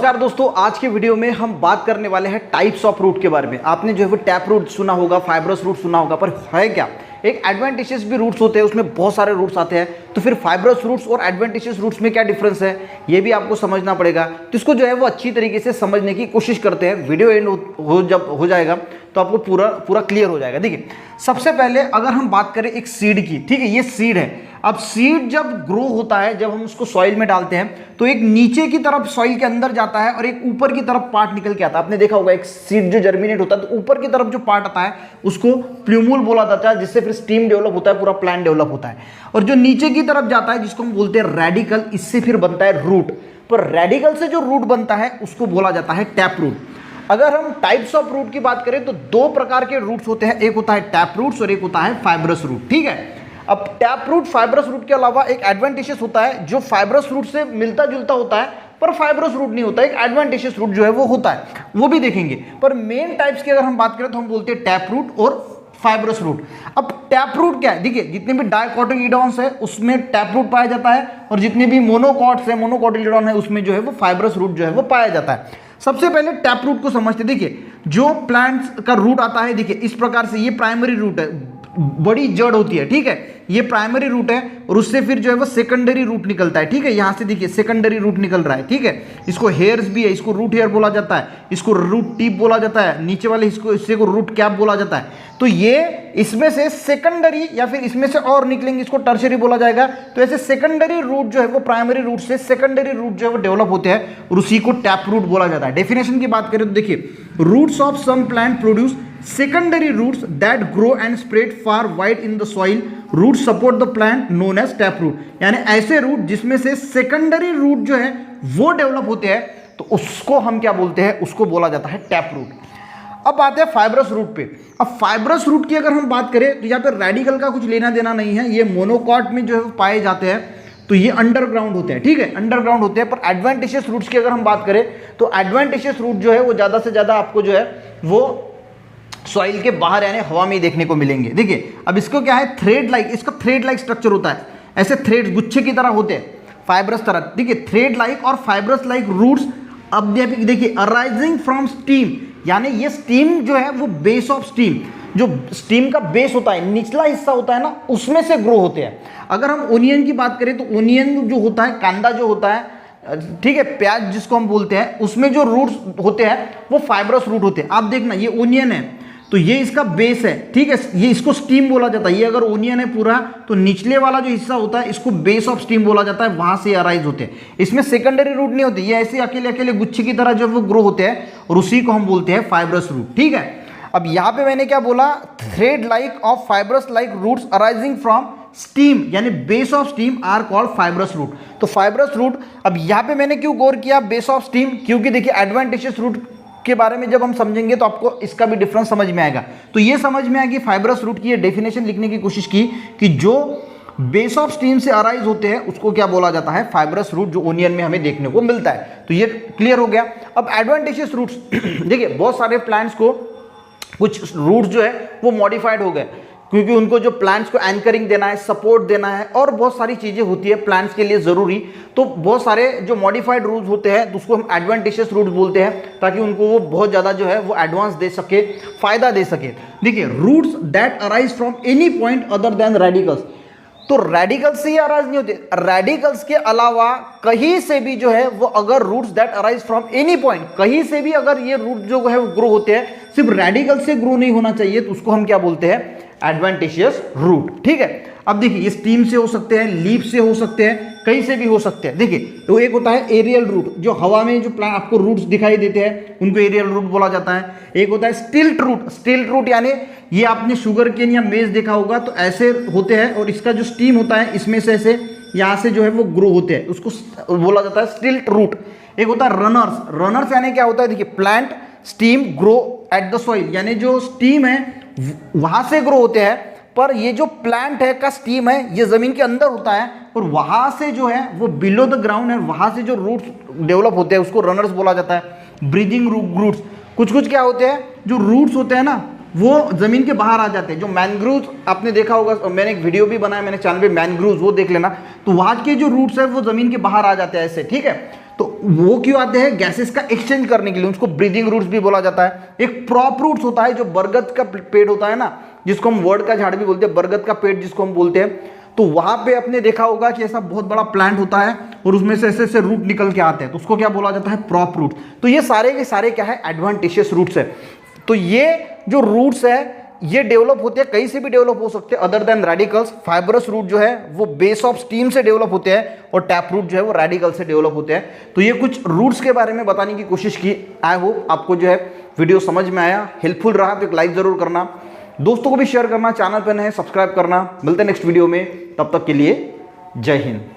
नमस्कार दोस्तों, आज के वीडियो में हम बात करने वाले हैं टाइप्स ऑफ रूट के बारे में। आपने जो है वो टैप रूट सुना होगा, फाइब्रस रूट सुना होगा, पर है क्या? एक एडवेंटिशियस भी रूट्स होते हैं, उसमें बहुत सारे रूट्स आते हैं। तो फिर फाइब्रस रूट्स और एडवेंटिशियस रूट्स में क्या डिफरेंस है, ये भी आपको समझना पड़ेगा। तो इसको जो है वो अच्छी तरीके से समझने की कोशिश करते हैं। वीडियो एंड जब हो जाएगा तो आपको पूरा क्लियर हो जाएगा। देखिए, सबसे पहले अगर हम बात करें एक सीड की, ठीक है, ये सीड है। अब सीड जब ग्रो होता है, जब हम उसको सॉइल में डालते हैं तो एक नीचे की तरफ सॉइल के अंदर जाता है और एक ऊपर की तरफ पार्ट निकल के आता है। आपने देखा होगा एक सीड जो जर्मिनेट होता है तो ऊपर की तरफ जो पार्ट आता है उसको प्लूमुल बोला जाता है, जिससे फिर स्टीम डेवलप होता है, पूरा प्लांट डेवलप होता है। और जो नीचे की तरफ जाता है जिसको हम बोलते हैं रेडिकल, इससे फिर बनता है रूट। पर रेडिकल से जो रूट बनता है उसको बोला जाता है टैप रूट। अगर हम टाइप्स ऑफ रूट की बात करें तो दो प्रकार के रूट्स होते हैं, एक होता है टैप रूट्स और एक होता है फाइब्रस रूट। ठीक है, अब टैप रूट फाइब्रस रूट के अलावा एक एडवेंटिशियस होता है जो फाइब्रस रूट से मिलता जुलता होता है पर फाइब्रस रूट नहीं होता। एक एडवेंटिशियस रूट जो है वो होता है, वो भी देखेंगे। पर मेन टाइप्स की अगर हम बात करें तो हम बोलते हैं टैप रूट और फाइब्रस रूट। अब टैप रूट क्या है? देखिए, जितने भी डाइकोटिलीडॉन्स है उसमें टैप रूट पाया जाता है और जितने भी मोनोकॉट्स है, मोनोकोटिलीडॉन है, उसमें जो है वो फाइब्रस रूट जो है वो पाया जाता है। सबसे पहले टैप रूट को समझते। देखिए, जो प्लांट्स का रूट आता है, देखिए इस प्रकार से, ये प्राइमरी रूट है, बड़ी जड़ होती है, ठीक है, ये प्राइमरी रूट है और उससे फिर जो है वो सेकेंडरी रूट निकलता है। ठीक है, यहां से देखिए सेकेंडरी रूट निकल रहा है। ठीक है, इसको हेयर्स भी है, इसको रूट हेयर बोला जाता है, इसको रूट टिप बोला जाता है, नीचे वाले इससे को रूट कैप बोला जाता है। तो ये इसमें से सेकेंडरी या फिर इसमें से और निकलेंगे, इसको टर्शरी बोला जाएगा। तो ऐसे सेकेंडरी रूट जो है वो प्राइमरी रूट से सेकेंडरी रूट जो है वो डेवलप होते हैं और उसी को टैप रूट बोला जाता है। डेफिनेशन की बात करें तो देखिए, roots of some plant produce secondary roots that grow and spread far wide in the soil. Roots support the plant known as tap root. यानी ऐसे रूट जिसमें से सेकेंडरी रूट जो है वो डेवलप होते हैं तो उसको हम क्या बोलते हैं, उसको बोला जाता है टैप रूट। अब आते हैं फाइब्रस रूट पे। अब फाइब्रस रूट की अगर हम बात करें तो यहाँ पे रेडिकल का कुछ लेना देना नहीं है, ये मोनोकॉट में जो है पाए जाते हैं, तो ये अंडरग्राउंड होते हैं। ठीक है, अंडरग्राउंड होते हैं। पर एडवेंटिशियस रूट्स की अगर हम बात करें तो एडवेंटिशियस रूट जो है वो ज़्यादा से ज़्यादा आपको जो है वो सॉइल के बाहर यानी हवा में ही देखने को मिलेंगे। देखिए, अब इसको क्या है, थ्रेड लाइक, इसका थ्रेड लाइक स्ट्रक्चर होता है, ऐसे थ्रेड गुच्छे की तरह होते हैं, फाइब्रस तरह। देखिए, थ्रेड लाइक और फाइब्रस लाइक रूट्स। अब देखिए, अराइजिंग फ्रॉम स्टीम, यानी ये स्टीम जो है वो बेस ऑफ स्टीम, जो स्टीम का बेस होता है, निचला हिस्सा होता है ना, उसमें से ग्रो होते हैं। अगर हम ओनियन की बात करें तो ओनियन जो होता है, कांदा जो होता है, ठीक है, प्याज जिसको हम बोलते हैं, उसमें जो रूट्स होते हैं वो फाइब्रस रूट होते हैं। आप देखना, ये ओनियन है तो ये इसका बेस है, ठीक है, ये इसको स्टीम बोला जाता है। ये अगर ओनियन है पूरा तो निचले वाला जो हिस्सा होता है इसको बेस ऑफ स्टीम बोला जाता है, वहां से अराइज होते हैं। इसमें सेकेंडरी रूट नहीं होते, ये ऐसे अकेले अकेले गुच्छे की तरह जो वो ग्रो होते हैं और उसी को हम बोलते हैं फाइब्रस रूट। ठीक है, अब यहाँ पे मैंने क्या बोला, thread like of fibrous like roots arising from stem यानी base of stem are called fibrous root. तो फाइब्रस रूट, अब यहाँ पे मैंने क्यों गौर किया बेस ऑफ स्टीम, क्योंकि देखिए एडवेंटिशियस रूट के बारे में जब हम समझेंगे तो आपको इसका भी डिफरेंस समझ में आएगा। तो ये समझ में आएगी, फाइब्रस रूट की ये डेफिनेशन लिखने की कोशिश की कि जो बेस ऑफ स्टीम से अराइज होते हैं उसको क्या बोला जाता है, फाइब्रस रूट, जो ओनियन में हमें देखने को मिलता है। तो ये क्लियर हो गया। अब एडवेंटिशियस रूट्स देखिए, बहुत सारे प्लांट्स को कुछ रूट्स जो है वो मॉडिफाइड हो गए क्योंकि उनको जो प्लांट्स को एंकरिंग देना है, सपोर्ट देना है और बहुत सारी चीजें होती है प्लांट्स के लिए जरूरी। तो बहुत सारे जो मॉडिफाइड रूट्स होते हैं तो उसको हम एडवेंटिशियस रूट्स बोलते हैं, ताकि उनको वो बहुत ज्यादा जो है वो एडवांस दे सके, फायदा दे सके। देखिए, roots that arise from any point other than radicals. तो रेडिकल्स से ही अराइज नहीं होते, रेडिकल्स के अलावा कहीं से भी जो है वो अगर roots that arise from any point, कहीं से भी अगर ये रूट जो है वो ग्रो होते हैं, सिर्फ रेडिकल से ग्रो नहीं होना चाहिए, तो उसको हम क्या बोलते हैं, एडवेंटिशियस रूट। ठीक है, अब देखिए, ये स्टीम से हो सकते हैं, लीफ से हो सकते हैं, कहीं से भी हो सकते हैं। देखिए, तो एक होता है एरियल रूट, जो हवा में जो प्लांट आपको रूट्स दिखाई देते हैं उनको एरियल रूट बोला जाता है। एक होता है स्टिल्ट रूट। स्टिल्ट रूट यानी ये आपने शुगर केन या मेज देखा होगा, तो ऐसे होते हैं और इसका जो स्टीम होता है इसमें से ऐसे यहाँ से जो है वो ग्रो होते हैं, उसको बोला जाता है स्टिल्ट रूट। एक होता है रनर्स। रनर्स यानी क्या होता है, देखिए, plant steam grow at the soil, यानी जो स्टीम है वहां से ग्रो होते हैं, पर ये जो प्लांट है का स्टीम है ये जमीन के अंदर होता है और वहां से जो है वो बिलो द ग्राउंड है, वहां से जो रूट्स डेवलप होते हैं उसको रनर्स बोला जाता है। ब्रीदिंग रूट्स, कुछ क्या होते हैं, जो रूट्स होते हैं ना वो जमीन के बाहर आ जाते हैं। जो मैनग्रूव्स आपने देखा होगा, मैंने एक वीडियो भी बनाया मैंने चैनल पे, मैनग्रूव्स, वो देख लेना। तो वहां के जो रूट्स है वो जमीन के बाहर आ जाते हैं ऐसे, ठीक है। तो वो क्यों आते हैं? गैसेस का एक्सचेंज करने के लिए, उसको ब्रीदिंग रूट्स भी बोला जाता है। एक प्रॉप रूट्स होता है जो बरगद का पेड़ होता है ना, जिसको हम वर्ड का झाड़ भी बोलते हैं, बरगद का पेड़ जिसको हम बोलते हैं, तो वहां पे आपने देखा होगा कि ऐसा बहुत बड़ा प्लांट होता है और उसमें से ऐसे ऐसे रूट निकल के आते हैं, तो उसको क्या बोला जाता है? Prop root. तो ये सारे के सारे क्या है? एडवांटेशियस रूट्स है। तो ये जो रूट्स है ये डेवलप होते हैं, कहीं से भी डेवलप हो सकते हैं other than radicals. Fibrous root जो है वो बेस ऑफ स्टीम से डेवलप होते हैं और टैप रूट जो है वो रेडिकल से डेवलप होते हैं। तो ये कुछ रूट्स के बारे में बताने की कोशिश की। आई होप आपको जो है वीडियो समझ में आया, हेल्पफुल रहा तो एक लाइक जरूर करना, दोस्तों को भी शेयर करना, चैनल पर नए सब्सक्राइब करना। मिलते हैं नेक्स्ट वीडियो में, तब तक के लिए जय हिंद।